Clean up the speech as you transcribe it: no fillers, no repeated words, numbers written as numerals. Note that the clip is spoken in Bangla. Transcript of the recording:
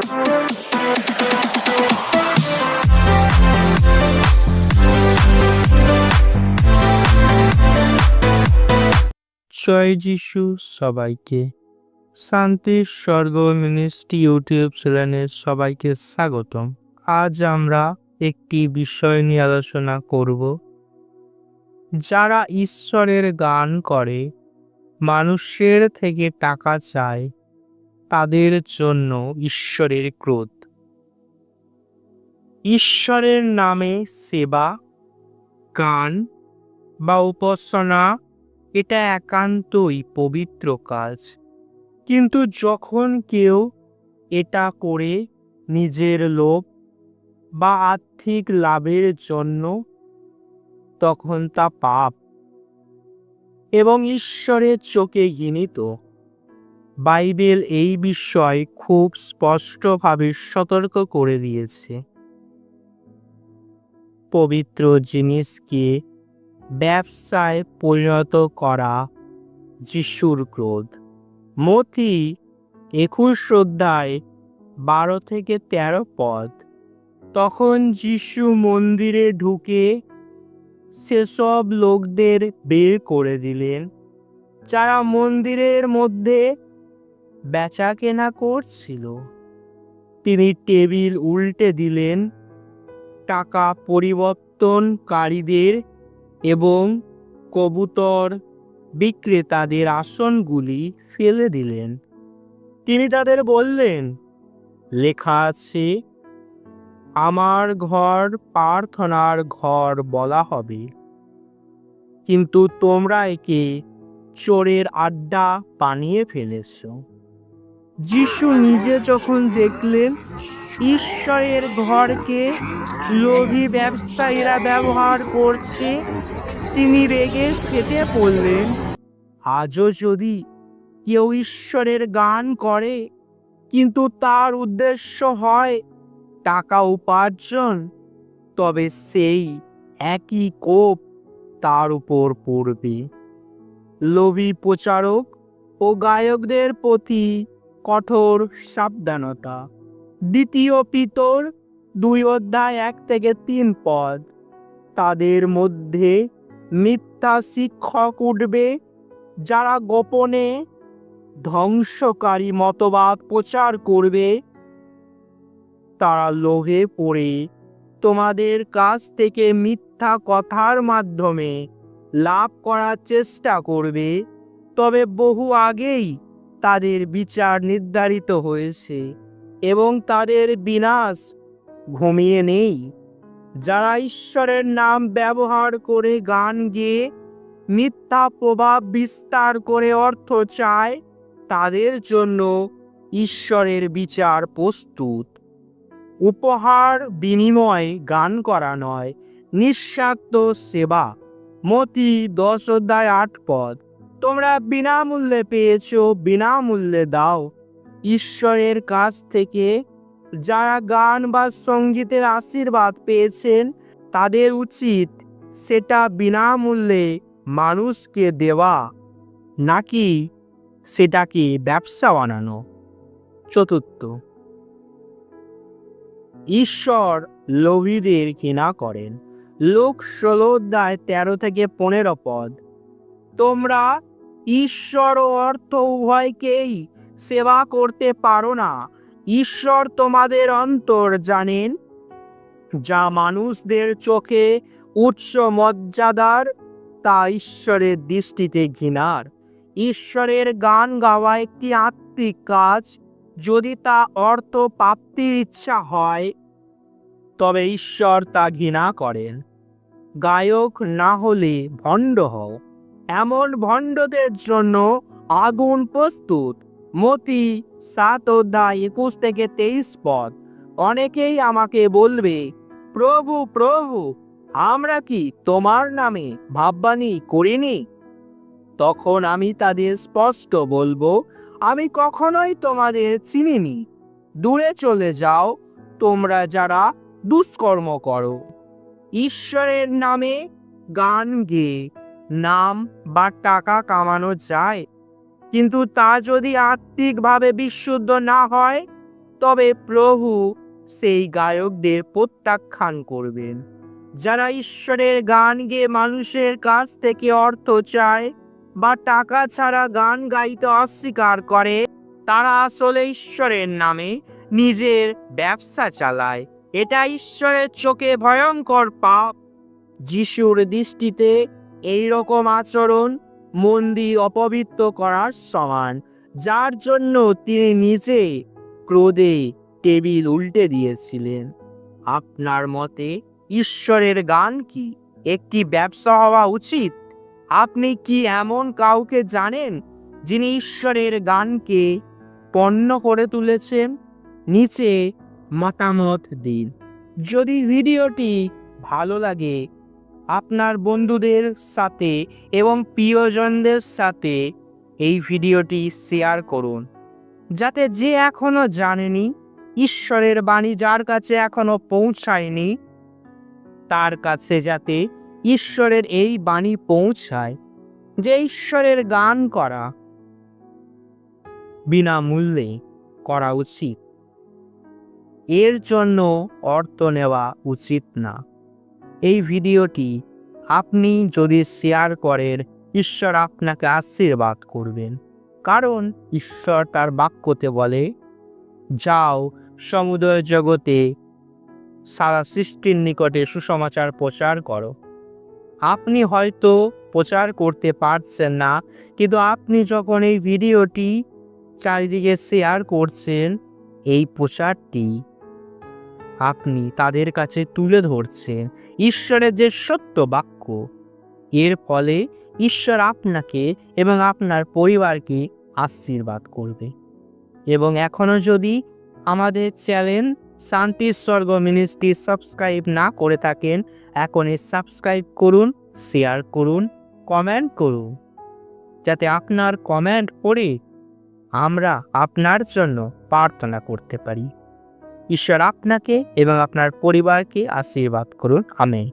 জয় যিশু সবাইকে। শান্তির স্বর্গ মিনিস্ট্রি ইউটিউব চ্যানেলে সবাইকে স্বাগতম। আজ আমরা একটি বিষয় নিয়ে আলোচনা করব। যারা ঈশ্বরের গান করে, মানুষের থেকে টাকা চায়, তাদের জন্য ঈশ্বরের ক্রোধ। ঈশ্বরের নামে সেবা, গান বা উপাসনা এটা একান্তই পবিত্র কাজ। কিন্তু যখন কেউ এটা করে নিজের লোভ বা আর্থিক লাভের জন্য, তখন তা পাপ এবং ঈশ্বরের চোখে ঘৃণিত। বাইবেল এই বিষয় খুব স্পষ্টভাবে সতর্ক করে দিয়েছে। পবিত্র জিনিসকে ব্যবসায় পরিণত করা যিশুর ক্রোধ। মথি 21:12-13 তখন যিশু মন্দিরে ঢুকে সেসব লোকদের বের করে দিলেন, যারা মন্দিরের মধ্যে বেচা কেনা করছিল। তিনি টেবিল উল্টে দিলেন, টাকা পরিবর্তনকারীদের এবং কবুতর বিক্রেতাদের আসনগুলি ফেলে দিলেন। তিনি তাদের বললেন, লেখা আছে, আমার ঘর প্রার্থনার ঘর বলা হবে, কিন্তু তোমরা একে চোরের আড্ডা বানিয়ে ফেলেছ। যিশু নিজে যখন দেখলেন ঈশ্বরের ঘরকে লোভী ব্যবসায়ীরা ব্যবহার করছে, তিনি রেগে ফেটে পড়লেন। আজও যদি কেউ ঈশ্বরের গান করে কিন্তু তার উদ্দেশ্য হয় টাকা উপার্জন, তবে সেই একই কোপ তার উপর পড়বে। লোভী প্রচারক ও গায়কদের প্রতি কঠোর সাবধানতা। 2 পিতর 2:1-3 তাদের মধ্যে মিথ্যা শিক্ষক উঠবে, যারা গোপনে ধ্বংসকারী মতবাদ প্রচার করবে। তারা লোভে পড়ে তোমাদের কাছ থেকে মিথ্যা কথার মাধ্যমে লাভ করার চেষ্টা করবে, তবে বহু আগেই তাদের বিচার নির্ধারিত হয়েছে এবং তাদের বিনাশ ঘুমিয়ে নেই। যারা ঈশ্বরের নাম ব্যবহার করে গান গেয়ে মিথ্যা প্রভাব বিস্তার করে অর্থ চায়, তাদের জন্য ঈশ্বরের বিচার প্রস্তুত। উপহার বিনিময়ে গান করা নয়, নিঃস্বার্থ সেবা। মথি 10:8 তোমরা বিনামূল্যে পেয়েছ, বিনামূল্যে দাও। ঈশ্বরের কাছ থেকে যারা গান বা সঙ্গীতের আশীর্বাদ পেয়েছেন, তাদের উচিত সেটা বিনামূল্যে মানুষকে দেওয়া, নাকি সেটাকে ব্যবসা বানানো। 4, ঈশ্বর লোভীদের ঘৃণা করেন। লোক 16:13-15 তোমরা ঈশ্বর ও অর্থ উভয়কেই সেবা করতে পারো না। ঈশ্বর তোমাদের অন্তর জানেন, যা মানুষদের চোখে উচ্চ মর্যাদার, তা ঈশ্বরের দৃষ্টিতে ঘৃণার। ঈশ্বরের গান গাওয়া একটি আত্মিক কাজ। যদি তা অর্থ প্রাপ্তির ইচ্ছা হয়, তবে ঈশ্বর তা ঘৃণা করেন। গায়ক না হলে ভণ্ড হও, এমন ভণ্ডদের জন্য আগুন প্রস্তুত। মথি 7:21-23 অনেকেই আমাকে বলবে, প্রভু প্রভু, আমরা কি তোমার নামে ভাববাণী করিনি? তখন আমি তাদের স্পষ্ট বলবো, আমি কখনোই তোমাদের চিনিনি। দূরে চলে যাও, তোমরা যারা দুষ্কর্ম করো। ঈশ্বরের নামে গান গেয়ে নাম বা টাকা কামানো যায়, কিন্তু তা যদি আত্মিকভাবে বিশুদ্ধ না হয়, তবে প্রভু সেই গায়কদের প্রত্যাখ্যান করবেন, যারা ঈশ্বরের গান গেয়ে মানুষের কাছ থেকে অর্থ চায় বা টাকা ছাড়া গান গাইতে অস্বীকার করে। তারা আসলে ঈশ্বরের নামে নিজের ব্যবসা চালায়। এটা ঈশ্বরের চোখে ভয়ঙ্কর পাপ। যিশুর দৃষ্টিতে এই রকম আচরণ মন্দির অপবিত্র করার সমান, যার জন্য তিনি নিজে ক্রোধে টেবিল উল্টে দিয়েছিলেন। আপনার মতে ঈশ্বরের গান কি একটি ব্যবসা হওয়া উচিত? আপনি কি এমন কাউকে জানেন যিনি ঈশ্বরের গানকে পণ্য করে তুলেছেন? নিচে মতামত দিন। যদি ভিডিওটি ভালো লাগে, আপনার বন্ধুদের সাথে এবং প্রিয়জনদের সাথে এই ভিডিওটি শেয়ার করুন, যাতে যে এখনো জানেনি ঈশ্বরের বাণী, যার কাছে এখনো পৌঁছায়নি, তার কাছে যাতে ঈশ্বরের এই বাণী পৌঁছায় যে ঈশ্বরের গান করা বিনামূল্যে করা উচিত, এর জন্য অর্থ নেওয়া উচিত না। এই ভিডিওটি আপনি যদি শেয়ার করেন, ঈশ্বর আপনাকে আশীর্বাদ করবেন, কারণ ঈশ্বর তার বাক্যতে বলে, যাও সমুদয় জগতে সারা সৃষ্টির নিকটে সুসমাচার প্রচার করো। আপনি হয়তো প্রচার করতে পারছেন না, কিন্তু আপনি যখন এই ভিডিওটি চারিদিকে শেয়ার করছেন, এই প্রচারটি আপনি তাদের কাছে তুলে ধরছেন ঈশ্বরের যে সত্য বাক্য। এর ফলে ঈশ্বর আপনাকে এবং আপনার পরিবারকে আশীর্বাদ করবে। এবং এখনও যদি আমাদের চ্যানেল শান্তির স্বর্গ মিনিস্ট্রি সাবস্ক্রাইব না করে থাকেন, এখনই সাবস্ক্রাইব করুন, শেয়ার করুন, কমেন্ট করুন, যাতে আপনার কমেন্ট পড়ে আমরা আপনার জন্য প্রার্থনা করতে পারি। ঈশ্বর আপনাকে এবং আপনার পরিবারকে আশীর্বাদ করুন। আমেন।